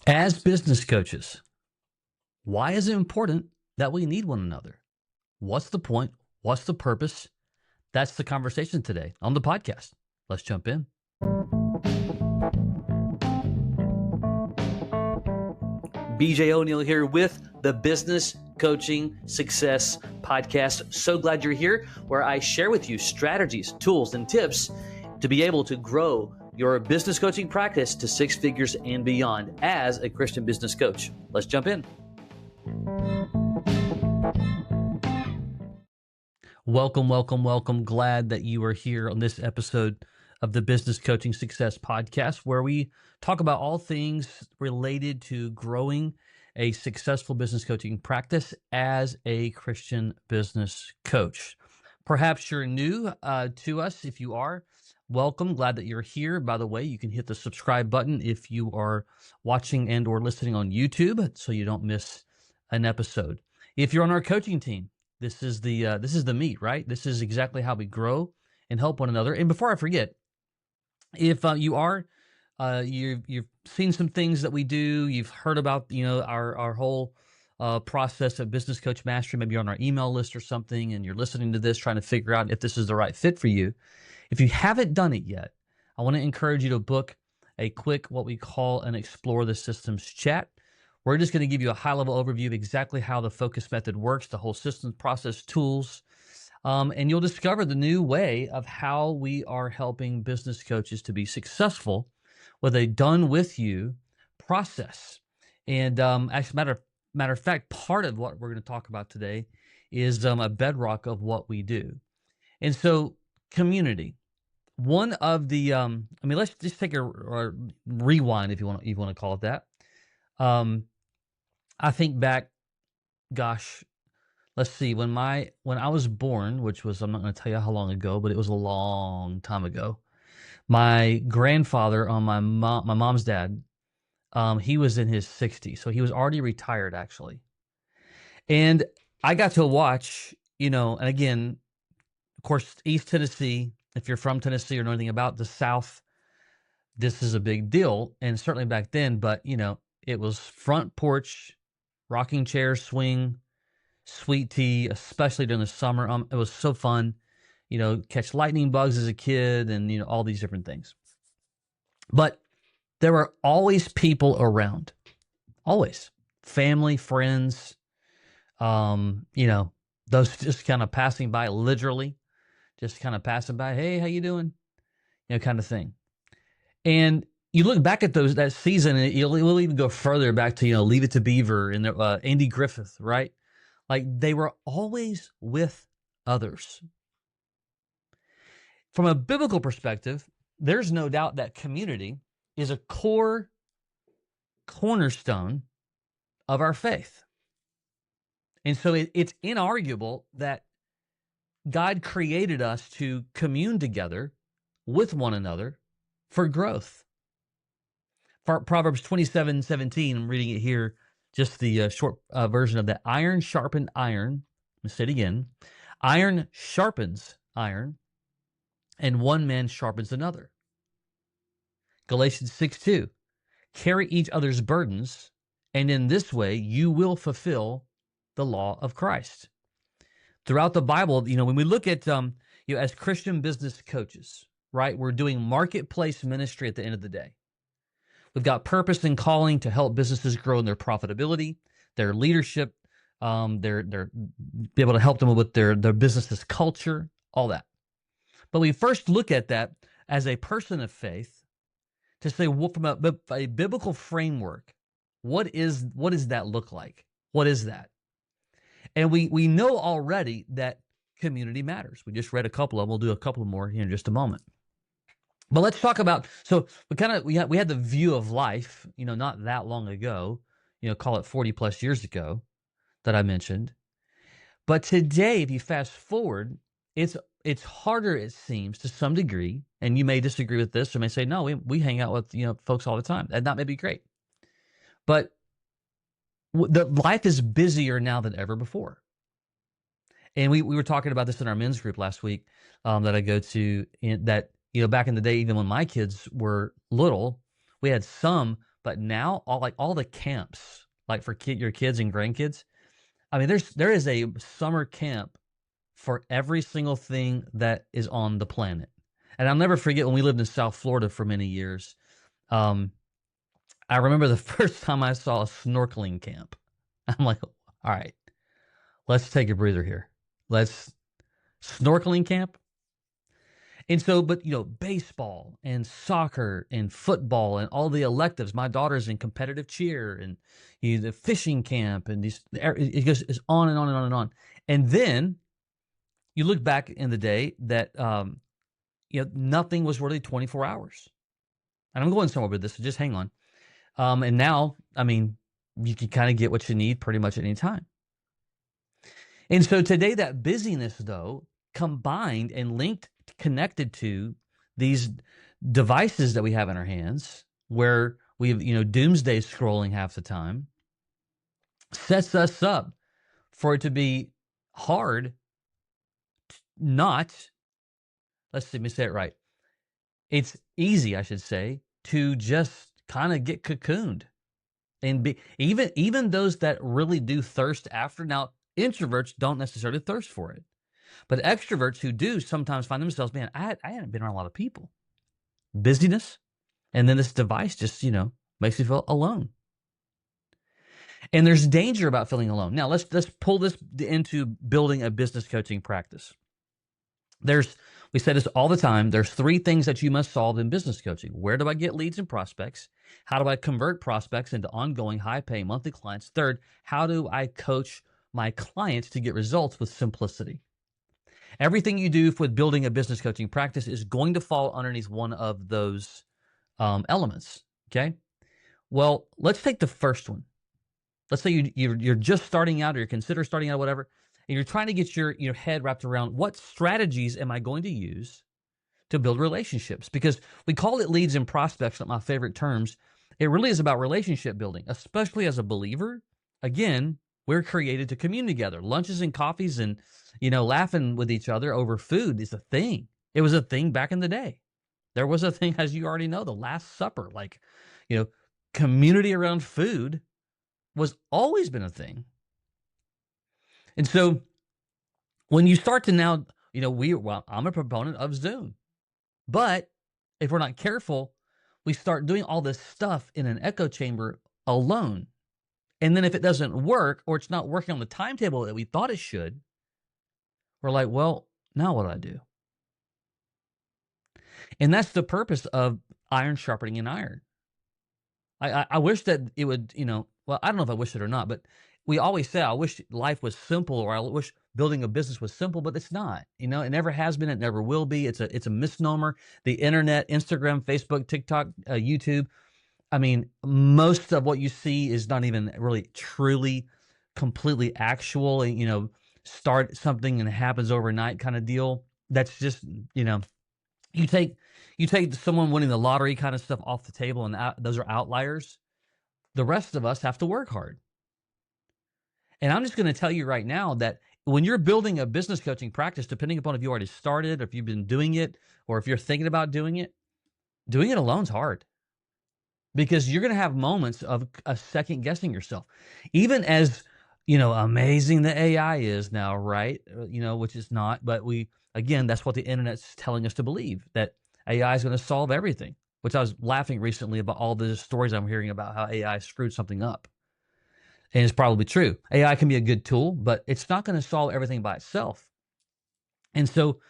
As business coaches, why is it important that we need one another? What's the point? What's the purpose? That's the conversation today on the podcast. Let's jump in. BJ O'Neill here with the Business Coaching Success Podcast. So glad you're here, where I share with you strategies, tools, and tips to be able to grow your business coaching practice to six figures and beyond as a Christian business coach. Let's jump in. Welcome. Glad that you are here on this episode of the Business Coaching Success Podcast, where we talk about all things related to growing a successful business coaching practice as a Christian business coach. Perhaps you're new to us. If you are, welcome. Glad that you're here. By the way, you can hit the subscribe button if you are watching and or listening on YouTube, so you don't miss an episode. If you're on our coaching team, this is the meat, right? This is exactly how we grow and help one another. And before I forget, if you've seen some things that we do, you've heard about our whole process of Business Coach Mastery, maybe you're on our email list or something, and you're listening to this trying to figure out if this is the right fit for you. If you haven't done it yet, I want to encourage you to book a quick, what we call an Explore the Systems chat. We're just going to give you a high-level overview of exactly how the focus method works, the whole systems, process, tools, and you'll discover the new way of how we are helping business coaches to be successful with a done-with-you process. And actually, matter of fact, part of what we're going to talk about today is a bedrock of what we do. And so, community. One of the, let's just take a rewind, if you want to call it that. I think back, gosh, let's see, when I was born, which was, I'm not going to tell you how long ago, but it was a long time ago. My grandfather on my mom's dad, he was in his 60s, so he was already retired actually. And I got to watch, and again, of course, East Tennessee, if you're from Tennessee or know anything about the South, this is a big deal, and certainly back then, but it was front porch, rocking chair, swing, sweet tea, especially during the summer. It was so fun, catch lightning bugs as a kid and, all these different things. But there were always people around, always family, friends, those just kind of passing by, literally just kind of passing by. Hey, how you doing? Kind of thing. And you look back at that season, and we'll even go further back to, Leave It to Beaver and Andy Griffith, right? Like, they were always with others. From a biblical perspective, there's no doubt that community is a cornerstone of our faith. And so it's inarguable that God created us to commune together with one another for growth. Proverbs 27:17, I'm reading it here, just the short version of that. Iron sharpened iron. Let me say it again. Iron sharpens iron, and one man sharpens another. Galatians 6:2, carry each other's burdens, and in this way you will fulfill the law of Christ. Throughout the Bible, when we look at, as Christian business coaches, right, we're doing marketplace ministry at the end of the day. We've got purpose and calling to help businesses grow in their profitability, their leadership, their be able to help them with their business's culture, all that. But we first look at that as a person of faith to say, well, from a biblical framework, what does that look like? What is that? And we know already that community matters. We just read a couple of them. We'll do a couple more here in just a moment. But let's talk about, so we had the view of life, not that long ago, call it 40 plus years ago, that I mentioned. But today, if you fast forward, it's harder, it seems, to some degree, and you may disagree with this or may say, no, we hang out with folks all the time, and that may be great. But the life is busier now than ever before. And we were talking about this in our men's group last week that I go to, that back in the day, even when my kids were little, we had some But now all the camps, like for your kids and grandkids, I mean, there is a summer camp for every single thing that is on the planet. And I'll never forget when we lived in South Florida for many years. Um, I remember the first time I saw a snorkeling camp. I'm like, all right, let's take a breather here. Let's snorkeling camp. And so, but baseball and soccer and football and all the electives. My daughter's in competitive cheer and the fishing camp and it goes it's on and on and on and on. And then you look back in the day that nothing was really 24 hours. And I'm going somewhere with this, so just hang on. And now, I mean, you can kind of get what you need pretty much at any time. And so today, that busyness, though, combined and linked, connected to these devices that we have in our hands, where we've, doomsday scrolling half the time, sets us up for it to be hard let's see, let me say it right. It's easy, I should say, to just kind of get cocooned and be even those that really do thirst after. Now, introverts don't necessarily thirst for it, but extroverts who do sometimes find themselves, man, I hadn't been around a lot of people. Busyness, and then this device just, makes you feel alone. And there's danger about feeling alone. Now, let's pull this into building a business coaching practice. We say this all the time. There's 3 things that you must solve in business coaching. Where do I get leads and prospects? How do I convert prospects into ongoing high-paying monthly clients? Third, how do I coach my clients to get results with simplicity? Everything you do with building a business coaching practice is going to fall underneath one of those elements, okay? Well, let's take the first one. Let's say you're just starting out or you consider starting out, whatever, and you're trying to get your head wrapped around what strategies am I going to use to build relationships? Because we call it leads and prospects, not my favorite terms. It really is about relationship building, especially as a believer. Again, we're created to commune together. Lunches and coffees and, laughing with each other over food is a thing. It was a thing back in the day. There was a thing, as you already know, the Last Supper, community around food was always been a thing. And so when you start to now, I'm a proponent of Zoom, but if we're not careful, we start doing all this stuff in an echo chamber alone. And then if it doesn't work or it's not working on the timetable that we thought it should, we're like, well, now what do I do? And that's the purpose of iron sharpening an iron. I wish that it would, well, I don't know if I wish it or not, but we always say, I wish life was simple, or I wish building a business was simple, but it's not. It never has been. It never will be. It's a misnomer. The internet, Instagram, Facebook, TikTok, YouTube. I mean, most of what you see is not even really truly, completely actual. Start something and it happens overnight kind of deal. That's just, you take someone winning the lottery kind of stuff off the table, and those are outliers. The rest of us have to work hard. And I'm just going to tell you right now that when you're building a business coaching practice, depending upon if you already started, or if you've been doing it, or if you're thinking about doing it alone is hard. Because you're going to have moments of a second guessing yourself. Even as, amazing the AI is now, right? Which is not, but again, that's what the internet's telling us to believe, that AI is going to solve everything, which I was laughing recently about all the stories I'm hearing about how AI screwed something up. And it's probably true. AI can be a good tool, but it's not going to solve everything by itself. And so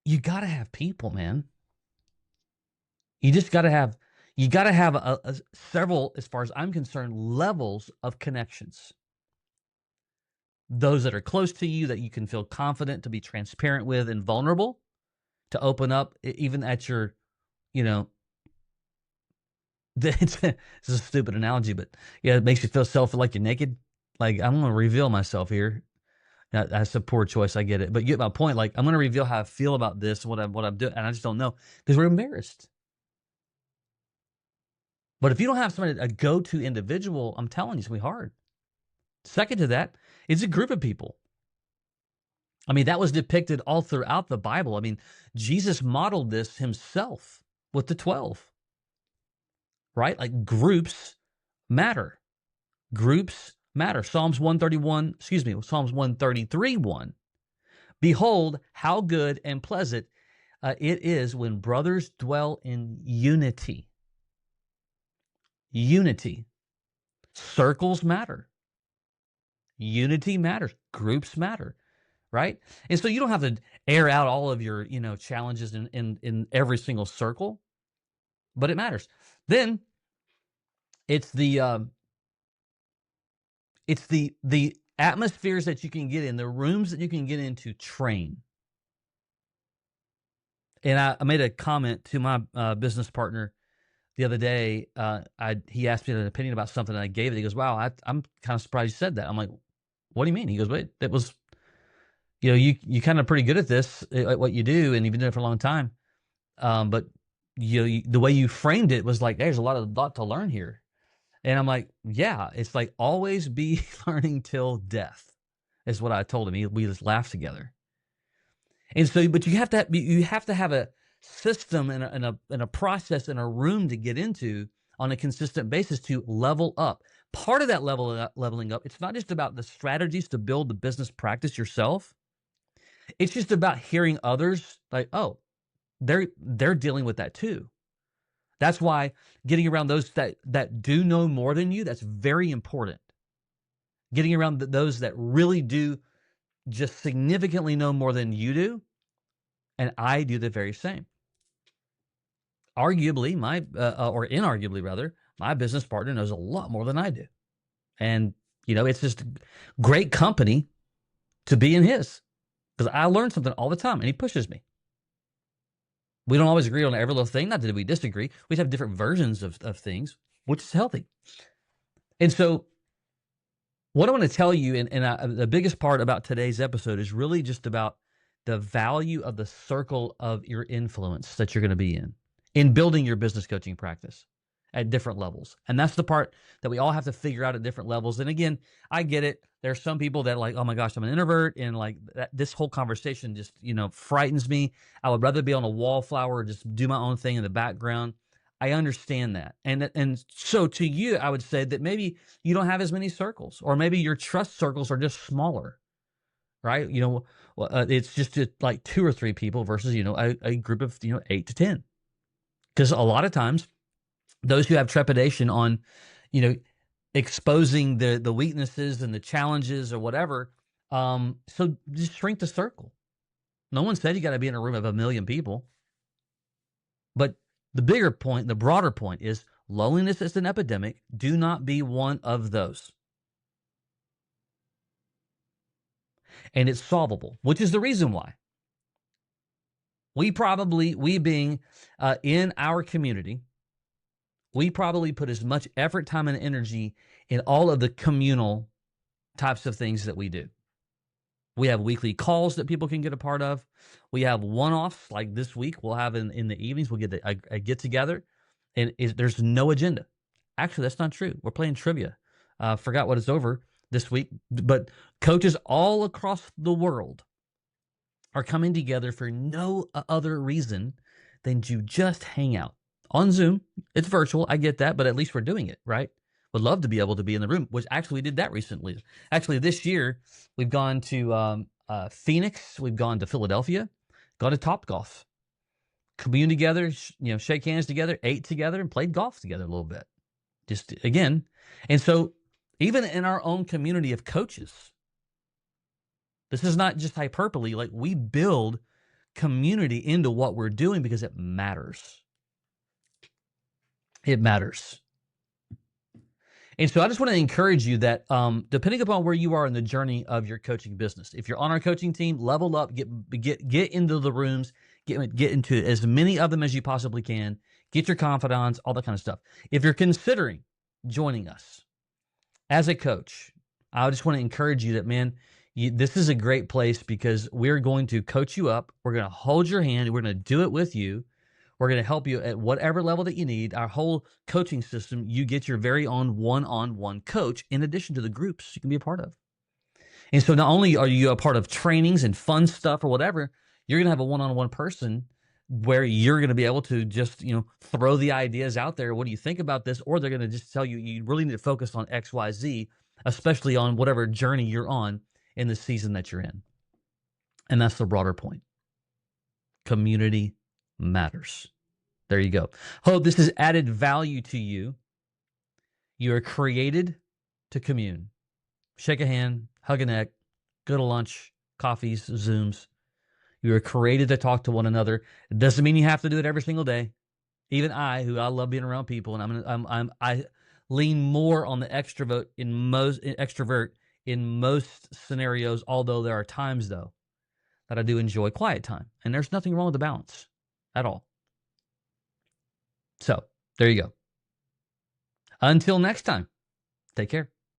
you got to have people, man. You just got to have, several, as far as I'm concerned, levels of connections. Those that are close to you, that you can feel confident to be transparent with and vulnerable, to open up, even at your, it's a stupid analogy, but yeah, it makes you feel like you're naked. Like, I'm going to reveal myself here. That's a poor choice. I get it. But you get my point. Like, I'm going to reveal how I feel about this, what I'm doing. And I just don't know, because we're embarrassed. But if you don't have somebody, a go-to individual, I'm telling you, it's going to be hard. Second to that is a group of people. I mean, that was depicted all throughout the Bible. I mean, Jesus modeled this himself with the 12. Right? Like groups matter. Groups matter. Psalms 133:1. Behold, how good and pleasant it is when brothers dwell in unity. Unity. Circles matter. Unity matters. Groups matter, right? And so you don't have to air out all of your, challenges in every single circle, but it matters. Then it's the atmospheres that you can get in, the rooms that you can get into train. And I made a comment to my business partner the other day. He asked me an opinion about something, and I gave it. He goes, "Wow, I'm kind of surprised you said that." I'm like, "What do you mean?" He goes, "Wait, that was, you kind of pretty good at this, at what you do, and you've been doing it for a long time. But the way you framed it was like, there's a lot to learn here." And I'm like, "Yeah, it's like always be learning till death," is what I told him. We just laughed together. And so, but you have to have a system and a process and a room to get into on a consistent basis to level up. Part of that leveling up, it's not just about the strategies to build the business practice yourself. It's just about hearing others like, oh, they're dealing with that too. That's why getting around those that do know more than you, that's very important. Getting around those that really do just significantly know more than you do, and I do the very same. Arguably, or inarguably rather, my business partner knows a lot more than I do. And, it's just great company to be in his, because I learn something all the time, and he pushes me. We don't always agree on every little thing. Not that we disagree. We have different versions of things, which is healthy. And so what I want to tell you, and the biggest part about today's episode is really just about the value of the circle of your influence that you're going to be in building your business coaching practice at different levels. And that's the part that we all have to figure out at different levels. And again, I get it. There's some people that are like, oh my gosh, I'm an introvert, and like this whole conversation just, frightens me. I would rather be on a wallflower or just do my own thing in the background. I understand that. And so to you, I would say that maybe you don't have as many circles, or maybe your trust circles are just smaller, right? It's just like 2 or 3 people versus, a group of, 8 to 10. Because a lot of times those who have trepidation on, exposing the weaknesses and the challenges or whatever, so just shrink the circle. No one said you got to be in a room of 1 million people. But the bigger point, the broader point is loneliness is an epidemic. Do not be one of those. And it's solvable, which is the reason why we being in our community, we probably put as much effort, time, and energy in all of the communal types of things that we do. We have weekly calls that people can get a part of. We have one-offs like this week. We'll have in the evenings, we'll get a get-together, and there's no agenda. Actually, that's not true. We're playing trivia. Forgot what it's over this week, but coaches all across the world are coming together for no other reason than to just hang out on Zoom. It's virtual. I get that, but at least we're doing it, right? Would love to be able to be in the room, which actually we did that recently. Actually, this year, we've gone to Phoenix. We've gone to Philadelphia, gone to Topgolf, commune together, shake hands together, ate together, and played golf together a little bit. Just again. And so even in our own community of coaches, this is not just hyperbole. Like, we build community into what we're doing because it matters. It matters. And so I just want to encourage you that depending upon where you are in the journey of your coaching business, if you're on our coaching team, level up, get into the rooms, get into as many of them as you possibly can, get your confidants, all that kind of stuff. If you're considering joining us as a coach, I just want to encourage you that, man, this is a great place because we're going to coach you up. We're going to hold your hand. We're going to do it with you. We're going to help you at whatever level that you need. Our whole coaching system, you get your very own one-on-one coach in addition to the groups you can be a part of. And so not only are you a part of trainings and fun stuff or whatever, you're going to have a one-on-one person where you're going to be able to just, throw the ideas out there. What do you think about this? Or they're going to just tell you, you really need to focus on X, Y, Z, especially on whatever journey you're on in the season that you're in. And that's the broader point. Community matters. There you go. Hope this has added value to you. You are created to commune. Shake a hand, hug a neck, go to lunch, coffees, Zooms. You are created to talk to one another. It doesn't mean you have to do it every single day. Even I love being around people, and I lean more on the extrovert in most scenarios. Although there are times though that I do enjoy quiet time, and there's nothing wrong with the balance at all. So there you go. Until next time, take care.